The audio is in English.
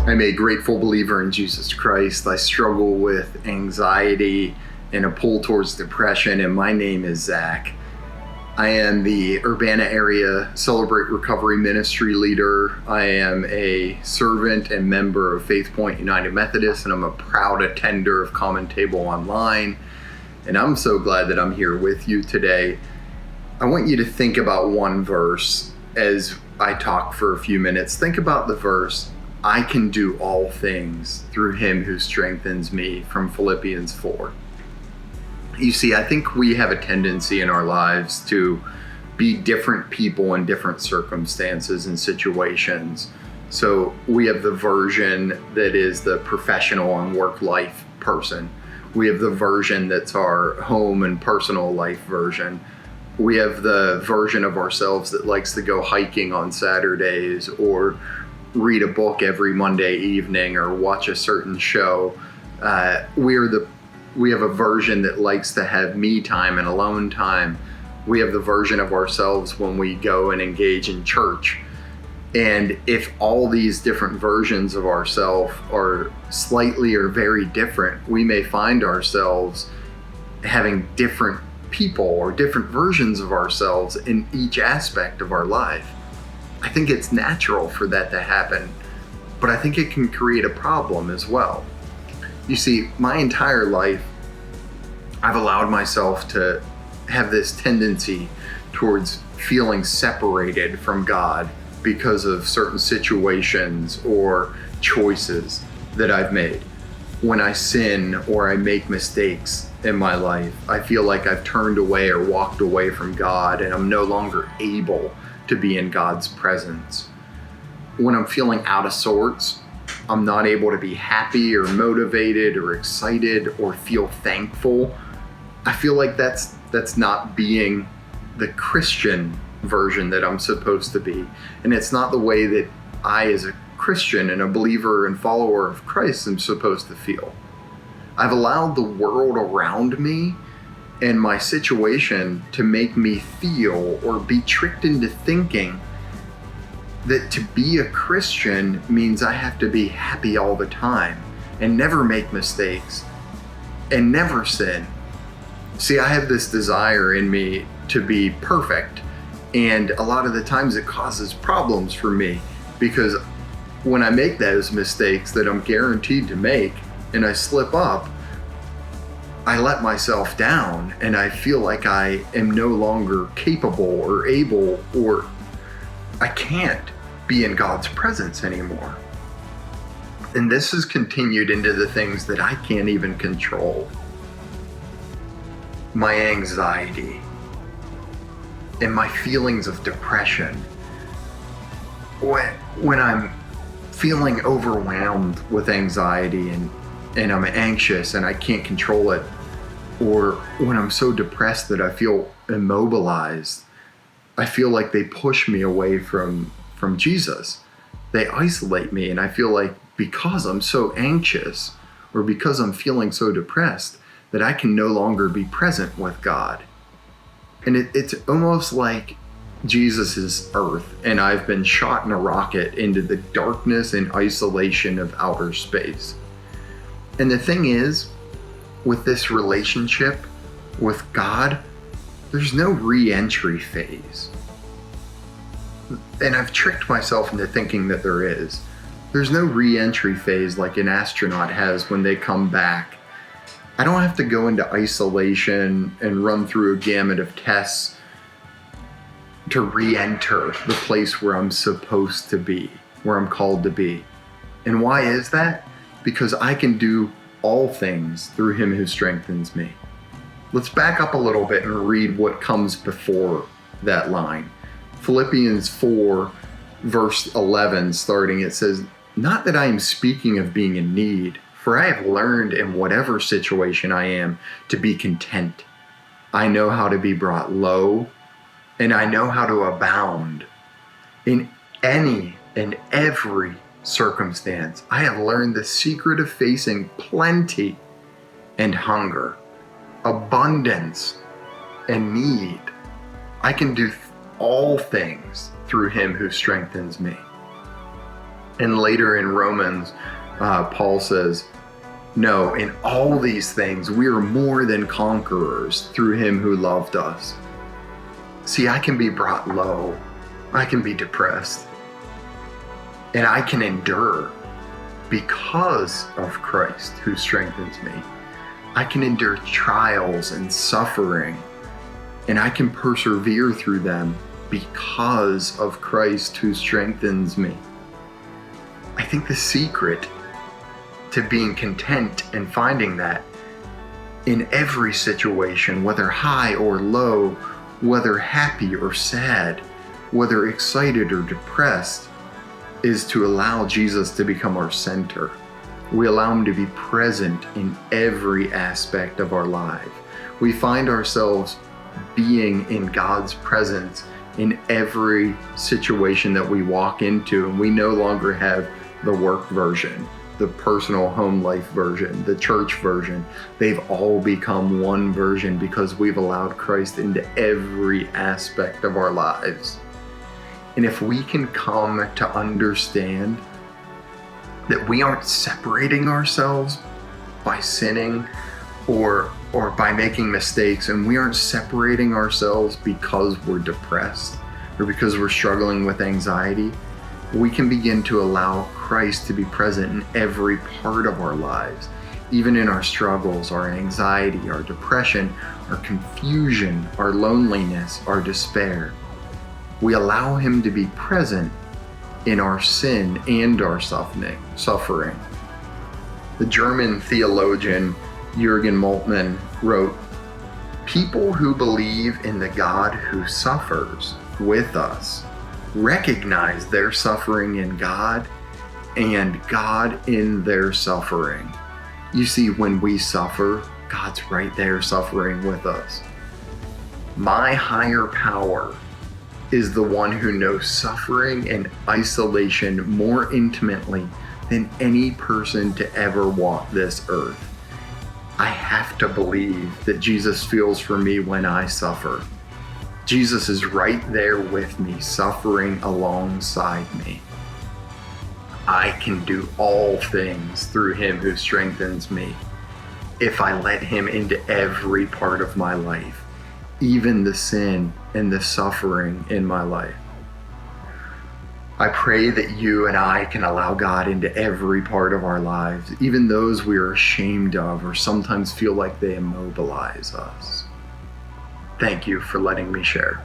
I'm a grateful believer in Jesus Christ. I struggle with anxiety and a pull towards depression, and my name is Zack. I am the Urbana area Celebrate Recovery Ministry leader. I am a servant and member of Faith Point United Methodist, and I'm a proud attender of Common Table Online. And I'm so glad that I'm here with you today. I want you to think about one verse as I talk for a few minutes. Think about the verse, I can do all things through him who strengthens me, from Philippians 4. You see, I think we have a tendency in our lives to be different people in different circumstances and situations. So we have the version that is the professional and work life person. We have the version that's our home and personal life version. We have the version of ourselves that likes to go hiking on Saturdays or read a book every Monday evening or watch a certain show. We have a version that likes to have me time and alone time. We have the version of ourselves when we go and engage in church. And if all these different versions of ourselves are slightly or very different, we may find ourselves having different people or different versions of ourselves in each aspect of our life. I think it's natural for that to happen, but I think it can create a problem as well. You see, my entire life, I've allowed myself to have this tendency towards feeling separated from God because of certain situations or choices that I've made. When I sin or I make mistakes in my life, I feel like I've turned away or walked away from God, and I'm no longer able to be in God's presence. When I'm feeling out of sorts, I'm not able to be happy or motivated or excited or feel thankful. I feel like that's not being the Christian version that I'm supposed to be. And it's not the way that I, as a Christian and a believer and follower of Christ, am supposed to feel. I've allowed the world around me and my situation to make me feel or be tricked into thinking that to be a Christian means I have to be happy all the time and never make mistakes and never sin. See, I have this desire in me to be perfect, and a lot of the times it causes problems for me because when I make those mistakes that I'm guaranteed to make and I slip up, I let myself down and I feel like I am no longer capable or able, or I can't be in God's presence anymore. And this has continued into the things that I can't even control. My anxiety and my feelings of depression. When I'm feeling overwhelmed with anxiety and I'm anxious and I can't control it, or when I'm so depressed that I feel immobilized, I feel like they push me away from Jesus. They isolate me, and I feel like because I'm so anxious or because I'm feeling so depressed that I can no longer be present with God. And it's almost like Jesus is earth and I've been shot in a rocket into the darkness and isolation of outer space. And the thing is, with this relationship with God, there's no re-entry phase. And I've tricked myself into thinking that there is. There's no re-entry phase like an astronaut has when they come back. I don't have to go into isolation and run through a gamut of tests to re-enter the place where I'm supposed to be, where I'm called to be. And why is that? Because I can do all things through him who strengthens me. Let's back up a little bit and read what comes before that line. Philippians 4, verse 11 starting, it says, "Not that I am speaking of being in need, for I have learned in whatever situation I am to be content. I know how to be brought low, and I know how to abound. In any and every circumstance, I have learned the secret of facing plenty and hunger, abundance and need. I can do all things through him who strengthens me." And later in Romans, Paul says, no, in all these things, we are more than conquerors through him who loved us. See, I can be brought low. I can be depressed. And I can endure because of Christ who strengthens me. I can endure trials and suffering, and I can persevere through them because of Christ who strengthens me. I think the secret to being content and finding that in every situation, whether high or low, whether happy or sad, whether excited or depressed, is to allow Jesus to become our center. We allow him to be present in every aspect of our life. We find ourselves being in God's presence in every situation that we walk into, and we no longer have the work version, the personal home life version, the church version. They've all become one version because we've allowed Christ into every aspect of our lives. And if we can come to understand that we aren't separating ourselves by sinning or by making mistakes, and we aren't separating ourselves because we're depressed or because we're struggling with anxiety, we can begin to allow Christ to be present in every part of our lives, even in our struggles, our anxiety, our depression, our confusion, our loneliness, our despair. We allow him to be present in our sin and our suffering. The German theologian Jürgen Moltmann wrote, "People who believe in the God who suffers with us recognize their suffering in God and God in their suffering." You see, when we suffer, God's right there suffering with us. My higher power is the one who knows suffering and isolation more intimately than any person to ever walk this earth. I have to believe that Jesus feels for me when I suffer. Jesus is right there with me, suffering alongside me. I can do all things through him who strengthens me if I let him into every part of my life, even the sin and the suffering in my life. I pray that you and I can allow God into every part of our lives, even those we are ashamed of or sometimes feel like they immobilize us. Thank you for letting me share.